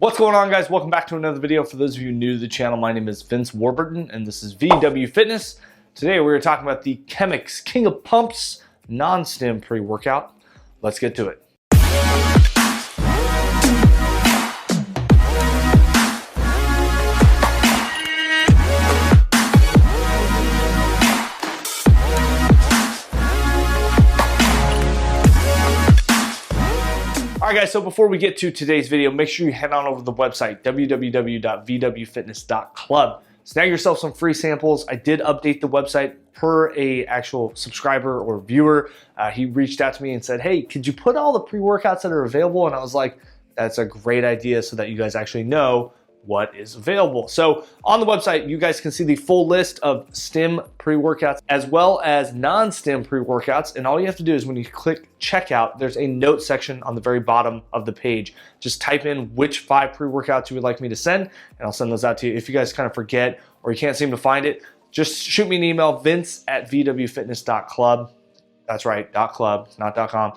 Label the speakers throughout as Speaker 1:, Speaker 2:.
Speaker 1: What's going on, guys? Welcome back to another video. For those of you new to the channel, my name is Vince Warburton and this is VW Fitness. Today we're talking about the Chemix King of Pumps non-stim pre-workout. Let's get to it. Alright guys, so before we get to today's video, make sure you head on over to the website, www.vwfitness.club. Snag yourself some free samples. I did update the website per a actual subscriber or viewer. He reached out to me and said, hey, could you put all the pre-workouts that are available? And I was like, that's a great idea so that you guys actually know what is available. So on the website, you guys can see the full list of stim pre-workouts as well as non-stim pre-workouts. And all you have to do is when you click checkout, there's a note section on the very bottom of the page. Just type in which 5 pre-workouts you would like me to send, and I'll send those out to you. If you guys kind of forget or you can't seem to find it, just shoot me an email, vince@vwfitness.club. That's right, .club, not .com.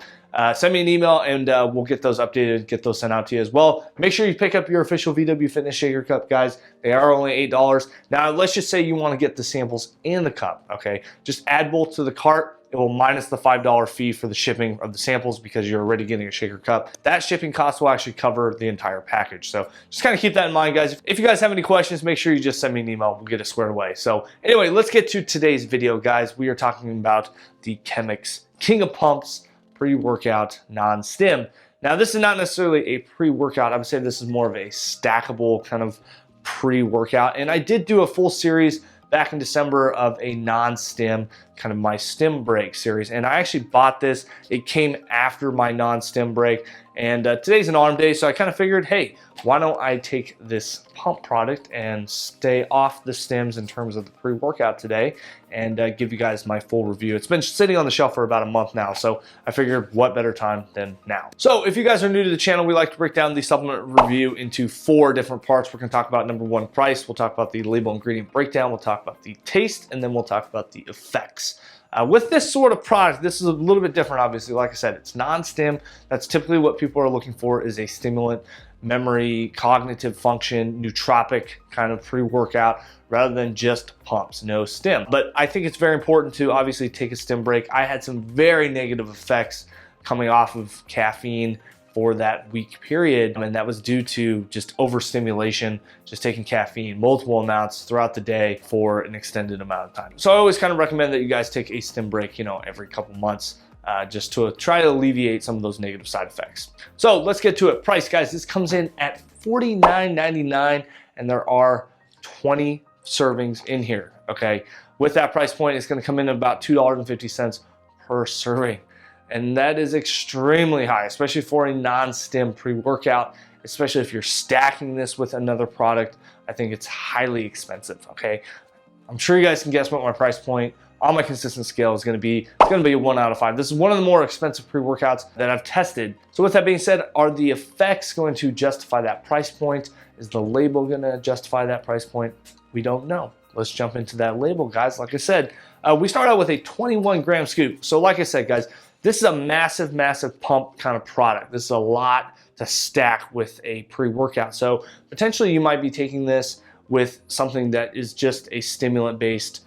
Speaker 1: Send me an email and we'll get those updated, get those sent out to you as well. Make sure you pick up your official VW Fitness Shaker Cup, guys. They are only $8. Now, let's just say you want to get the samples in the cup, okay? Just add both to the cart. It will minus the $5 fee for the shipping of the samples because you're already getting a shaker cup. That shipping cost will actually cover the entire package. So just kind of keep that in mind, guys. If you guys have any questions, make sure you just send me an email. We'll get it squared away. So anyway, let's get to today's video, guys. We are talking about the Chemix King of Pumps pre-workout non-stim. Now, this is not necessarily a pre-workout. I would say this is more of a stackable kind of pre-workout. And I did do a full series back in December of a non-stim, kind of my stim break series. And I actually bought this. It came after my non-stim break. And today's an arm day, so I kind of figured, hey, why don't I take this pump product and stay off the stims in terms of the pre-workout today and give you guys my full review. It's been sitting on the shelf for about a month now, so I figured what better time than now. So if you guys are new to the channel, we like to break down the supplement review into 4 different parts. We're going to talk about number 1, price. We'll talk about the label ingredient breakdown. We'll talk about the taste, and then we'll talk about the effects. With this sort of product, this is a little bit different, obviously. Like I said, it's non-stim. That's typically what people are looking for, is a stimulant, memory, cognitive function, nootropic kind of pre-workout, rather than just pumps, no stim. But I think it's very important to obviously take a stim break. I had some very negative effects coming off of caffeine for that week period, and that was due to just overstimulation, just taking caffeine, multiple amounts throughout the day for an extended amount of time. So I always kind of recommend that you guys take a stim break, every couple months, just to try to alleviate some of those negative side effects. So let's get to it. Price, guys, this comes in at $49.99, and there are 20 servings in here, okay? With that price point, it's gonna come in at about $2.50 per serving. And that is extremely high, especially for a non-stim pre-workout, especially if you're stacking this with another product. I think it's highly expensive, okay? I'm sure you guys can guess what my price point on my consistent scale is gonna be. It's gonna be a 1 out of 5. This is one of the more expensive pre-workouts that I've tested. So with that being said, are the effects going to justify that price point? Is the label gonna justify that price point? We don't know. Let's jump into that label, guys. Like I said, we start out with a 21-gram scoop. So like I said, guys, this is a massive, massive pump kind of product. This is a lot to stack with a pre-workout. So potentially you might be taking this with something that is just a stimulant-based,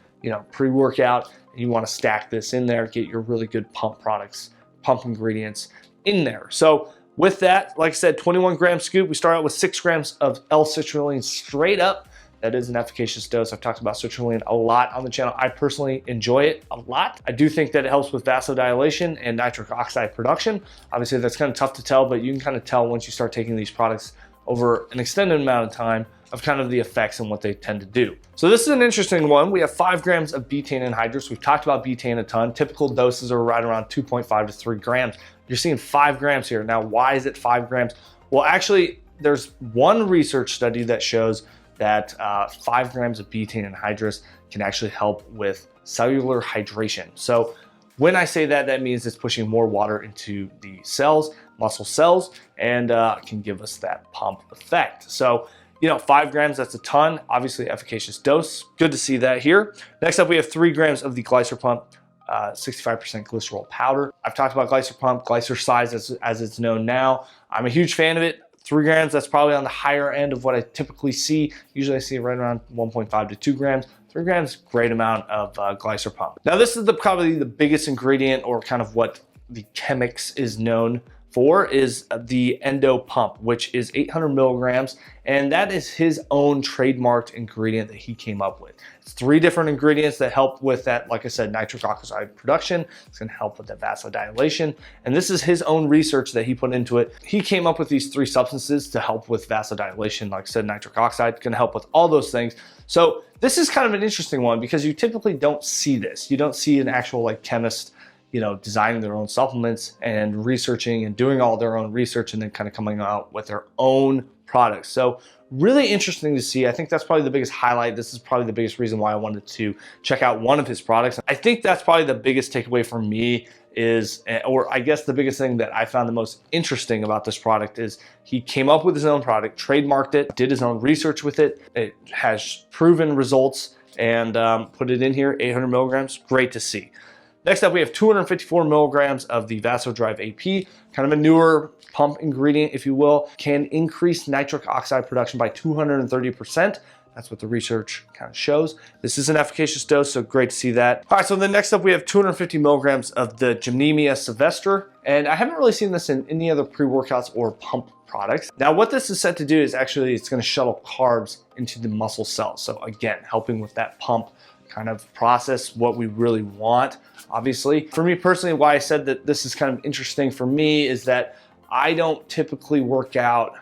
Speaker 1: pre-workout, and you want to stack this in there, get your really good pump products, pump ingredients in there. So with that, like I said, 21-gram scoop, we start out with 6 grams of L-citrulline straight up. That is an efficacious dose. I've talked about citrulline a lot on the channel. I personally enjoy it a lot. I do think that it helps with vasodilation and nitric oxide production. Obviously, that's kind of tough to tell, but you can kind of tell once you start taking these products over an extended amount of time of kind of the effects and what they tend to do. So this is an interesting one. We have 5 grams of betaine anhydrous. We've talked about betaine a ton. Typical doses are right around 2.5 to 3 grams. You're seeing 5 grams here. Now, why is it 5 grams? Well, actually, there's one research study that shows that 5 grams of betaine anhydrous can actually help with cellular hydration. So when I say that, that means it's pushing more water into the cells, muscle cells, and can give us that pump effect. So, 5 grams, that's a ton. Obviously, efficacious dose. Good to see that here. Next up, we have 3 grams of the Glycer-Pump 65% glycerol powder. I've talked about Glycer-Pump, Glycer-Size as it's known now. I'm a huge fan of it. 3 grams, that's probably on the higher end of what I typically see. Usually I see right around 1.5 to 2 grams. 3 grams, great amount of glycer pump. Now this is probably the biggest ingredient, or kind of what the Chemix is known for, is the endo pump, which is 800 milligrams, and that is his own trademarked ingredient that he came up with. It's 3 different ingredients that help with that, like I said, nitric oxide production. It's going to help with the vasodilation, and this is his own research that he put into it. He came up with these 3 substances to help with vasodilation. Like I said, nitric oxide can help with all those things. So this is kind of an interesting one because you typically don't see this. You don't see an actual like chemist, you know, designing their own supplements and researching and doing all their own research and then kind of coming out with their own products. So really interesting to see. I think that's probably the biggest highlight. This is probably the biggest reason why I wanted to check out one of his products. I think that's probably the biggest takeaway for me is, or I guess the biggest thing that I found the most interesting about this product is he came up with his own product, trademarked it, did his own research with it. It has proven results, and put it in here, 800 milligrams, great to see. Next up, we have 254 milligrams of the Vasodrive AP, kind of a newer pump ingredient, if you will, can increase nitric oxide production by 230%. That's what the research kind of shows. This is an efficacious dose, so great to see that. All right, so then next up, we have 250 milligrams of the Gymnemia Sylvester, and I haven't really seen this in any other pre-workouts or pump products. Now, what this is set to do is actually it's going to shuttle carbs into the muscle cells. So again, helping with that pump kind of process, what we really want, obviously. For me personally, why I said that this is kind of interesting for me is that I don't typically work out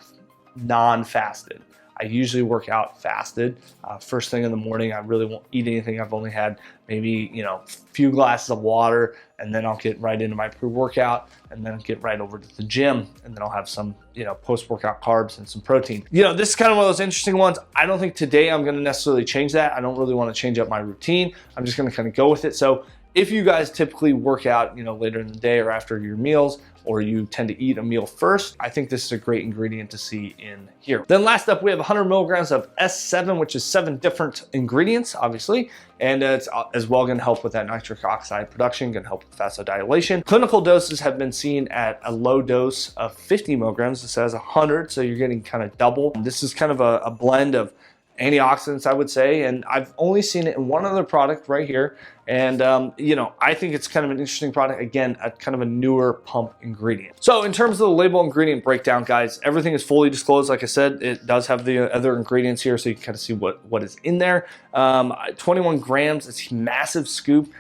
Speaker 1: non-fasted. I usually work out fasted. First thing in the morning, I really won't eat anything. I've only had maybe, you know, a few glasses of water, and then I'll get right into my pre-workout, and then get right over to the gym, and then I'll have some, you know, post-workout carbs and some protein. You know, this is kind of one of those interesting ones. I don't think today I'm gonna necessarily change that. I don't really wanna change up my routine. I'm just gonna kind of go with it. So if you guys typically work out, you know, later in the day or after your meals, or you tend to eat a meal first, I think this is a great ingredient to see in here. Then last up, we have 100 milligrams of S7, which is 7 different ingredients, obviously, and it's as well gonna help with that nitric oxide production, gonna help with vasodilation. Clinical doses have been seen at a low dose of 50 milligrams. This has 100, so you're getting kind of double. This is kind of a blend of antioxidants, I would say, and I've only seen it in one other product right here, and you know, I think it's kind of an interesting product. Again, a kind of a newer pump ingredient. So in terms of the label ingredient breakdown, guys, everything is fully disclosed. Like I said, it does have the other ingredients here, so you can kind of see what is in there. 21 grams, it's a massive scoop.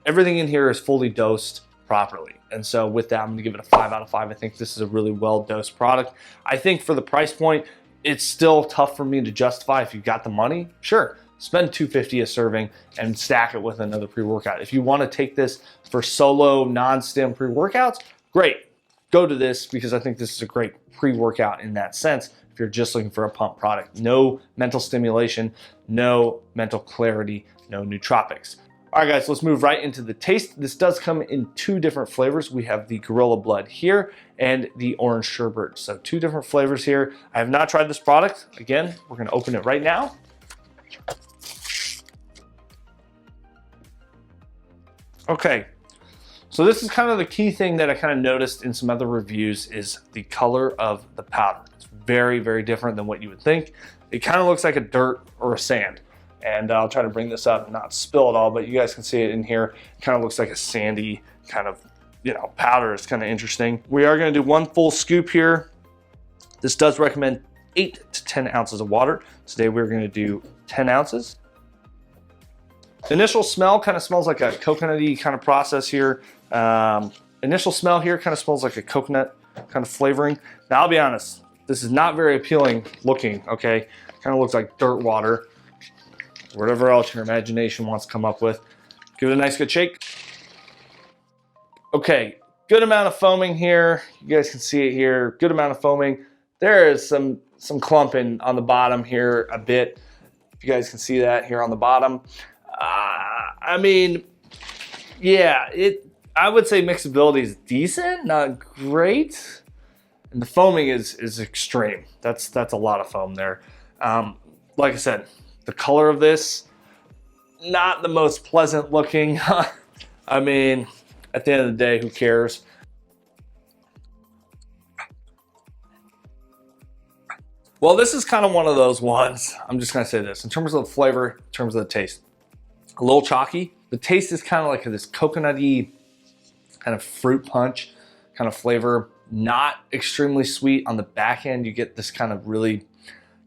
Speaker 1: Everything in here is fully dosed properly, and so with that, I'm gonna give it a 5 out of 5. I think this is a really well dosed product. I think for the price point, it's still tough for me to justify. If you've got the money, sure, spend $2.50 a serving and stack it with another pre-workout. If you want to take this for solo non-stim pre-workouts, great, go to this, because I think this is a great pre-workout in that sense. If you're just looking for a pump product, no mental stimulation, no mental clarity, no nootropics. All right, guys, let's move right into the taste. This does come in 2 different flavors. We have the Gorilla Blood here and the Orange Sherbet. So 2 different flavors here. I have not tried this product. Again, we're gonna open it right now. Okay, so this is kind of the key thing that I kind of noticed in some other reviews is the color of the powder. It's very, very different than what you would think. It kind of looks like a dirt or a sand. And I'll try to bring this up and not spill it all, but you guys can see it in here. It kind of looks like a sandy kind of, you know, powder. It's kind of interesting. We are gonna do 1 full scoop here. This does recommend 8 to 10 ounces of water. Today we're gonna do 10 ounces. The initial smell kind of smells like a coconutty kind of process here. Initial smell here kind of smells like a coconut kind of flavoring. Now I'll be honest, this is not very appealing looking, okay? Kind of looks like dirt water. Whatever else your imagination wants to come up with. Give it a nice good shake. Okay, good amount of foaming here. You guys can see it here, good amount of foaming. There is some clumping on the bottom here a bit. If you guys can see that here on the bottom. I mean, yeah, I would say mixability is decent, not great. And the foaming is extreme. That's a lot of foam there. Like I said, the color of this, not the most pleasant looking. I mean, at the end of the day, who cares? Well, this is kind of one of those ones. I'm just gonna say this, in terms of the flavor, in terms of the taste, a little chalky. The taste is kind of like this coconutty kind of fruit punch kind of flavor, not extremely sweet. On the back end, you get this kind of really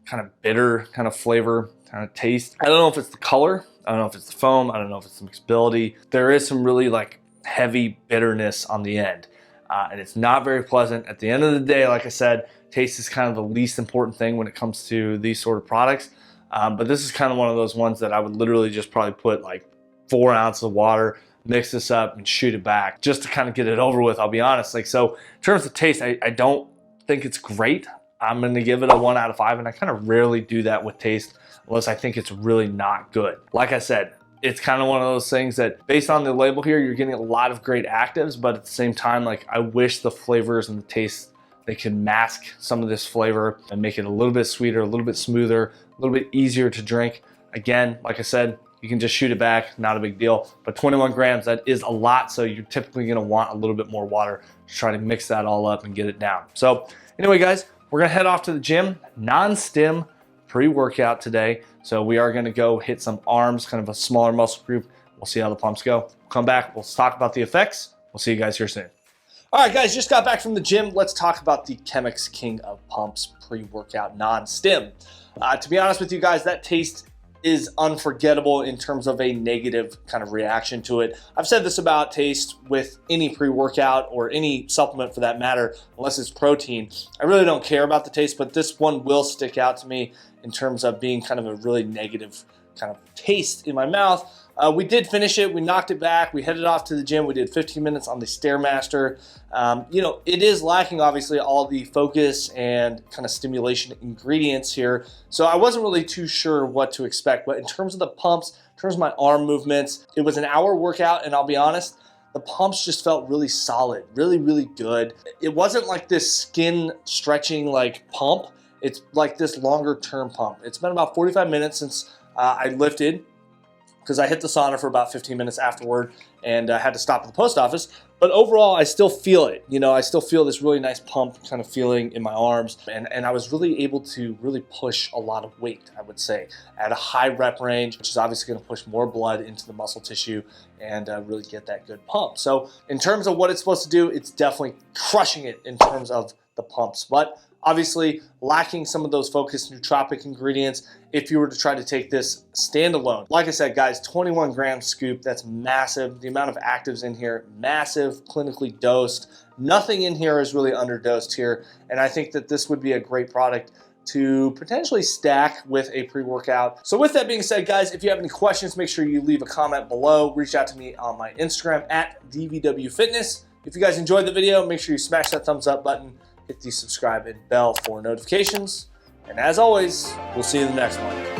Speaker 1: kind of bitter kind of flavor, kind of taste. I don't know if it's the color, I don't know if it's the foam, I don't know if it's the mixability. There is some really like heavy bitterness on the end, and it's not very pleasant. At the end of the day, like I said, taste is kind of the least important thing when it comes to these sort of products. But this is kind of one of those ones that I would literally just probably put like 4 ounces of water, mix this up and shoot it back just to kind of get it over with, I'll be honest. Like, so in terms of taste, I don't think it's great. I'm gonna give it a 1 out of 5, and I kind of rarely do that with taste unless I think it's really not good. Like I said, it's kind of one of those things that based on the label here, you're getting a lot of great actives, but at the same time, like I wish the flavors and the taste, they can mask some of this flavor and make it a little bit sweeter, a little bit smoother, a little bit easier to drink. Again, like I said, you can just shoot it back, not a big deal. But 21 grams, that is a lot, so you're typically gonna want a little bit more water to try to mix that all up and get it down. So anyway, guys, we're gonna head off to the gym, non-stim pre-workout today. So we are gonna go hit some arms, kind of a smaller muscle group. We'll see how the pumps go. We'll come back, we'll talk about the effects. We'll see you guys here soon. All right, guys, just got back from the gym. Let's talk about the Chemix King of Pumps pre-workout non-stim. To be honest with you guys, that taste is unforgettable in terms of a negative kind of reaction to it. I've said this about taste with any pre-workout or any supplement for that matter, unless it's protein. I really don't care about the taste, but this one will stick out to me in terms of being kind of a really negative kind of taste in my mouth. We did finish it. We knocked it back. We headed off to the gym. We did 15 minutes on the Stairmaster. You know, it is lacking, obviously, all the focus and kind of stimulation ingredients here. So I wasn't really too sure what to expect. But in terms of the pumps, in terms of my arm movements, it was an hour workout. And I'll be honest, the pumps just felt really solid, really, really good. It wasn't like this skin stretching like pump. It's like this longer term pump. It's been about 45 minutes since I lifted, because I hit the sauna for about 15 minutes afterward and had to stop at the post office. But overall, I still feel it. You know, I still feel this really nice pump kind of feeling in my arms. And I was really able to really push a lot of weight, I would say, at a high rep range, which is obviously gonna push more blood into the muscle tissue and really get that good pump. So in terms of what it's supposed to do, it's definitely crushing it in terms of the pumps. But obviously lacking some of those focused nootropic ingredients if you were to try to take this standalone. Like I said, guys, 21 gram scoop, that's massive. The amount of actives in here, massive, clinically dosed. Nothing in here is really underdosed here. And I think that this would be a great product to potentially stack with a pre-workout. So with that being said, guys, if you have any questions, make sure you leave a comment below. Reach out to me on my Instagram at DVWFitness. If you guys enjoyed the video, make sure you smash that thumbs up button, hit the subscribe and bell for notifications. And as always, we'll see you in the next one.